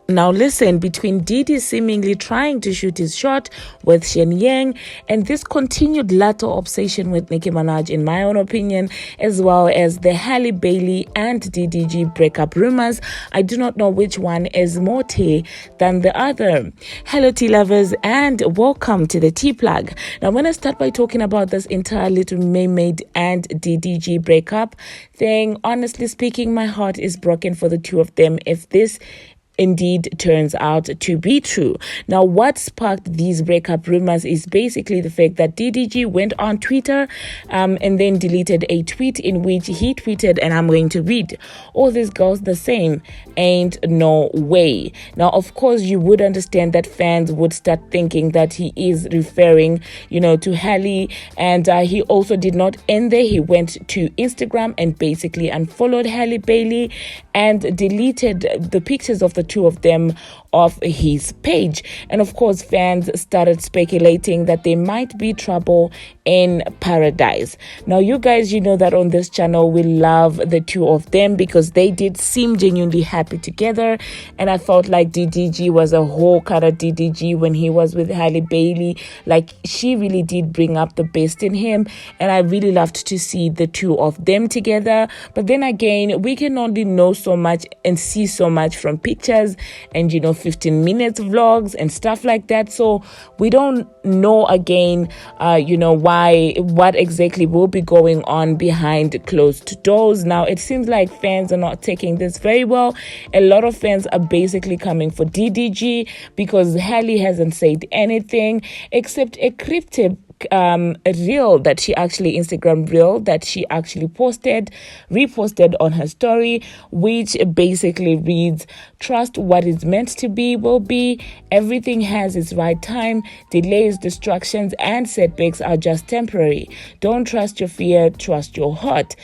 Now listen, between Diddy seemingly trying to shoot his shot with Shenseea and this continued Latto obsession with Nicki Minaj, in my own opinion, as well as the Halle Bailey and DDG breakup rumors, I do not know which one is more tea than the other. Hello tea lovers and welcome to the tea plug. Now I'm going to start by talking about this entire Little Mermaid and DDG breakup thing. Honestly speaking, my heart is broken for the two of them if this indeed turns out to be true. Now, what sparked these breakup rumors is basically the fact that DDG went on Twitter and then deleted a tweet in which he tweeted, and I'm going to read, "All these girls the same, ain't no way." Now, of course, you would understand that fans would start thinking that he is referring, to Halle, and he also did not end there. He went to Instagram and basically unfollowed Halle Bailey and deleted the pictures of the two of them off his page. And of course, fans started speculating that there might be trouble in paradise. Now, you guys, you know that on this channel we love the two of them because they did seem genuinely happy together, and I felt like DDG was a whole kind of DDG when he was with Halle Bailey. Like, she really did bring up the best in him, and I really loved to see the two of them together. But then again, we can only know so much and see so much from pictures and 15 minutes vlogs and stuff like that. So we don't know again what exactly will be going on behind closed doors. Now it seems like fans are not taking this very well. A lot of fans are basically coming for DDG because Halle hasn't said anything except a cryptic reel that she actually Instagram reel that she actually reposted on her story, which basically reads, "Trust what is meant to be will be. Everything has its right time. Delays, distractions, and setbacks are just temporary. Don't trust your fear, trust your heart."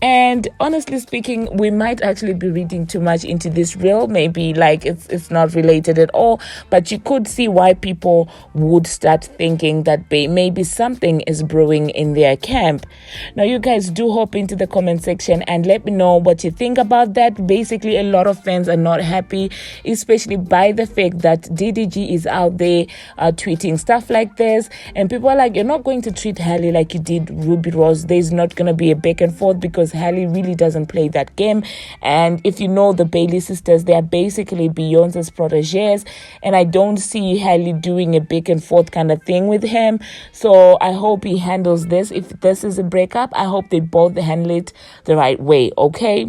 And honestly speaking, we might actually be reading too much into this reel. Maybe like it's not related at all, but you could see why people would start thinking that maybe something is brewing in their camp. Now, you guys do hop into the comment section and let me know what you think about that. Basically, a lot of fans are not happy, especially by the fact that DDG is out there tweeting stuff like this, and people are like, "You're not going to treat Halle like you did Ruby Rose. There's not going to be a back and forth because Halle really doesn't play that game." And if you know the Bailey sisters, they are basically Beyonce's proteges, and I don't see Halle doing a back and forth kind of thing with him. So I hope he handles this. If this is a breakup, I hope they both handle it the right way, okay?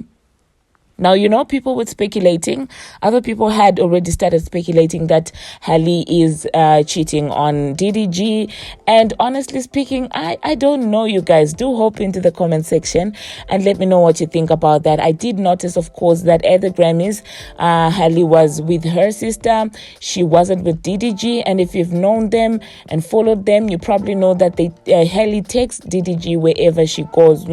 Now, people were speculating. Other people had already started speculating that Halle is cheating on DDG. And honestly speaking, I don't know, you guys. Do hop into the comment section and let me know what you think about that. I did notice, of course, that at the Grammys, Halle was with her sister. She wasn't with DDG. And if you've known them and followed them, you probably know that Halle takes DDG wherever she goes.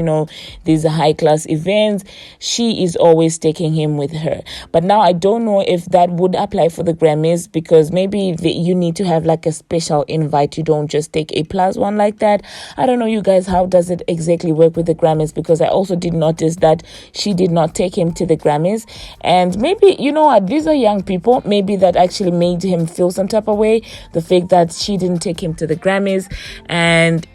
These high-class events. She is always taking him with her. But now I don't know if that would apply for the Grammys, because maybe you need to have like a special invite. You don't just take a plus one like that. I don't know, you guys, how does it exactly work with the Grammys? Because I also did notice that she did not take him to the Grammys, and maybe, these are young people, maybe that actually made him feel some type of way, the fact that she didn't take him to the Grammys. And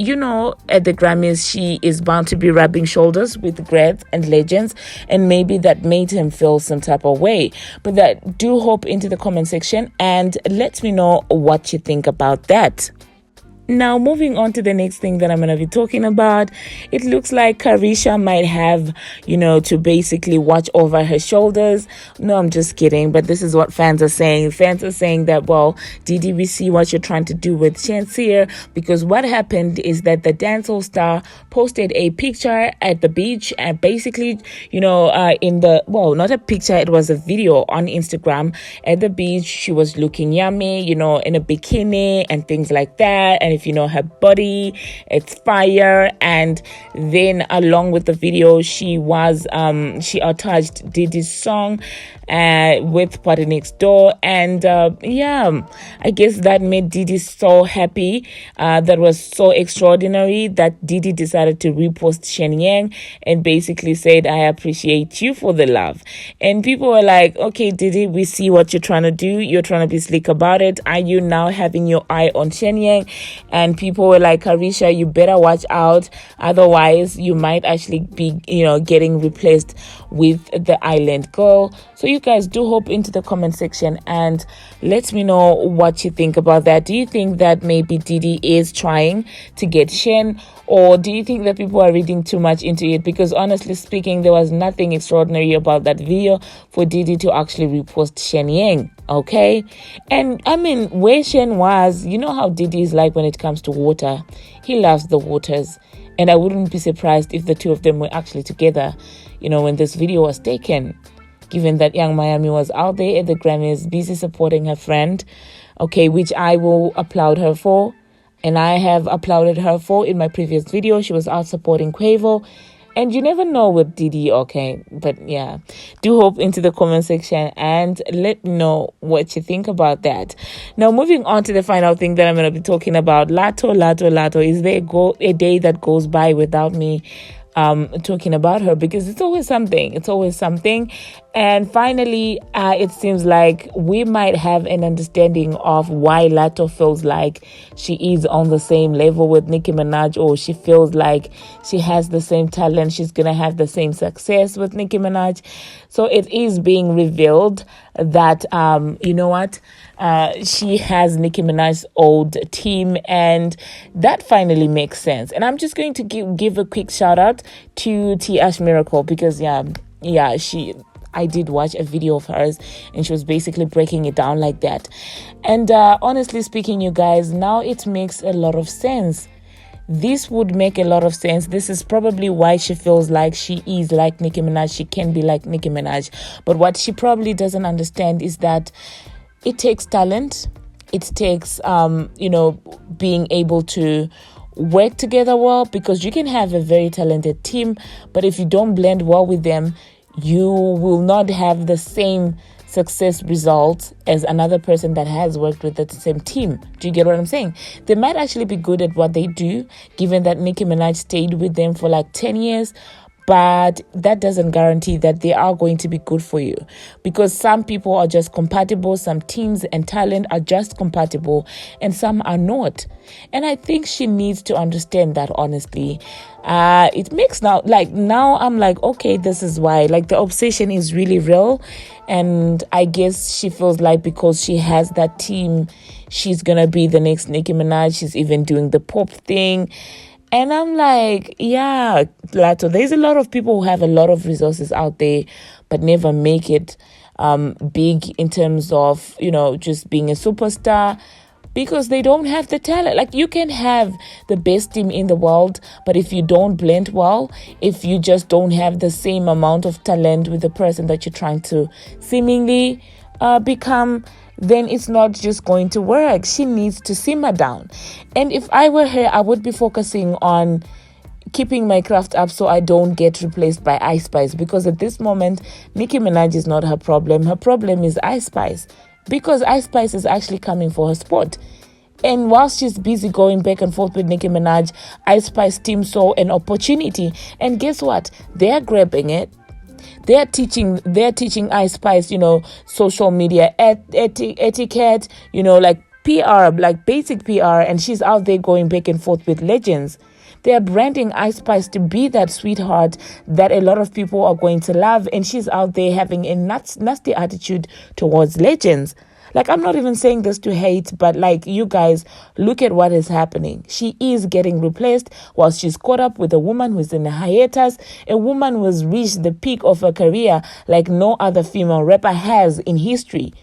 at the Grammys, she is bound to be rubbing shoulders with greats and legends, and maybe that made him feel some type of way. But that, do hop into the comment section and let me know what you think about that. Now, moving on to the next thing that I'm going to be talking about, it looks like Caresha might have, to basically watch over her shoulders. No, I'm just kidding. But this is what fans are saying. Fans are saying that, well, Diddy, we see what you're trying to do with Shenseea, because what happened is that the dancehall star posted a picture at the beach, and basically, not a picture, it was a video on Instagram at the beach. She was looking yummy, in a bikini and things like that. And if you know her body, it's fire. And then along with the video, she attached Diddy's song with Party Next Door. And I guess that made Diddy so happy. That was so extraordinary that Diddy decided to repost Shenseea and basically said, I appreciate you for the love. And people were like, okay, Diddy, we see what you're trying to do. You're trying to be slick about it. Are you now having your eye on Shenseea? And people were like, Caresha, you better watch out. Otherwise, you might actually be, getting replaced with the island girl. So you guys do hop into the comment section and let me know what you think about that. Do you think that maybe Diddy is trying to get Shen, or do you think that people are reading too much into it? Because honestly speaking, there was nothing extraordinary about that video for Diddy to actually repost Shenseea. Okay, and I mean, where Shen was, you know how Diddy is like when it comes to water. He loves the waters, and I wouldn't be surprised if the two of them were actually together, when this video was taken, given that Young Miami was out there at the Grammys busy supporting her friend, okay, which I will applaud her for, and I have applauded her for in my previous video. She was out supporting Quavo. And you never know with Diddy, okay? But yeah, do hop into the comment section and let me know what you think about that. Now, moving on to the final thing that I'm going to be talking about. Latto. Is there a day that goes by without me talking about her? Because it's always something. And finally, it seems like we might have an understanding of why Latto feels like she is on the same level with Nicki Minaj, or she feels like she has the same talent. She's going to have the same success with Nicki Minaj. So it is being revealed that, she has Nicki Minaj's old team, and that finally makes sense. And I'm just going to give a quick shout out to T Ash Miracle, because I did watch a video of hers and she was basically breaking it down like that. And honestly speaking, you guys, now it makes a lot of sense. This would make a lot of sense. This is probably why she feels like she is like Nicki Minaj. She can be like Nicki Minaj. But what she probably doesn't understand is that it takes talent. It takes, being able to work together well, because you can have a very talented team, but if you don't blend well with them, you will not have the same success results as another person that has worked with the same team. Do you get what I'm saying? They might actually be good at what they do, given that Nicki Minaj stayed with them for like 10 years, but that doesn't guarantee that they are going to be good for you, because some people are just compatible, some teams and talent are just compatible, and some are not. And I think she needs to understand that, honestly. It makes now I'm like, okay, this is why, like, the obsession is really real. And I guess she feels like because she has that team, she's gonna be the next Nicki Minaj. She's even doing the pop thing. And I'm like, yeah, Latto, there's a lot of people who have a lot of resources out there, but never make it big in terms of, just being a superstar, because they don't have the talent. Like, you can have the best team in the world, but if you don't blend well, if you just don't have the same amount of talent with the person that you're trying to seemingly become, then it's not just going to work. She needs to simmer down. And if I were her, I would be focusing on keeping my craft up so I don't get replaced by Ice Spice, because at this moment, Nicki Minaj is not her problem. Her problem is Ice Spice, because Ice Spice is actually coming for her spot. And while she's busy going back and forth with Nicki Minaj, Ice Spice team saw an opportunity. And guess what? They're grabbing it. They're teaching Ice Spice, social media etiquette, like PR, like basic PR, and she's out there going back and forth with legends. They're branding Ice Spice to be that sweetheart that a lot of people are going to love, and she's out there having a nasty attitude towards legends. Like, I'm not even saying this to hate, but like, you guys, look at what is happening. She is getting replaced while she's caught up with a woman who's in a hiatus, a woman who has reached the peak of her career like no other female rapper has in history.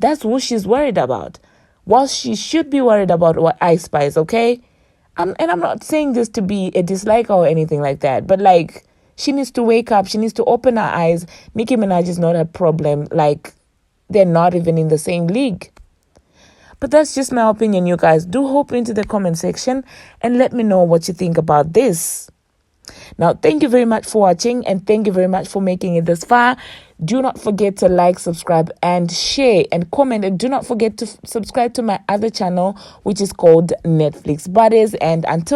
That's who she's worried about. While she should be worried about what Ice Spice, okay? And I'm not saying this to be a dislike or anything like that, but like, she needs to wake up. She needs to open her eyes. Nicki Minaj is not a problem. Like, they're not even in the same league. But that's just my opinion, you guys. Do hop into the comment section and let me know what you think about this. Now, thank you very much for watching, and thank you very much for making it this far. Do not forget to like, subscribe, and share, and comment. And do not forget to subscribe to my other channel, which is called Netflix Buddies. And until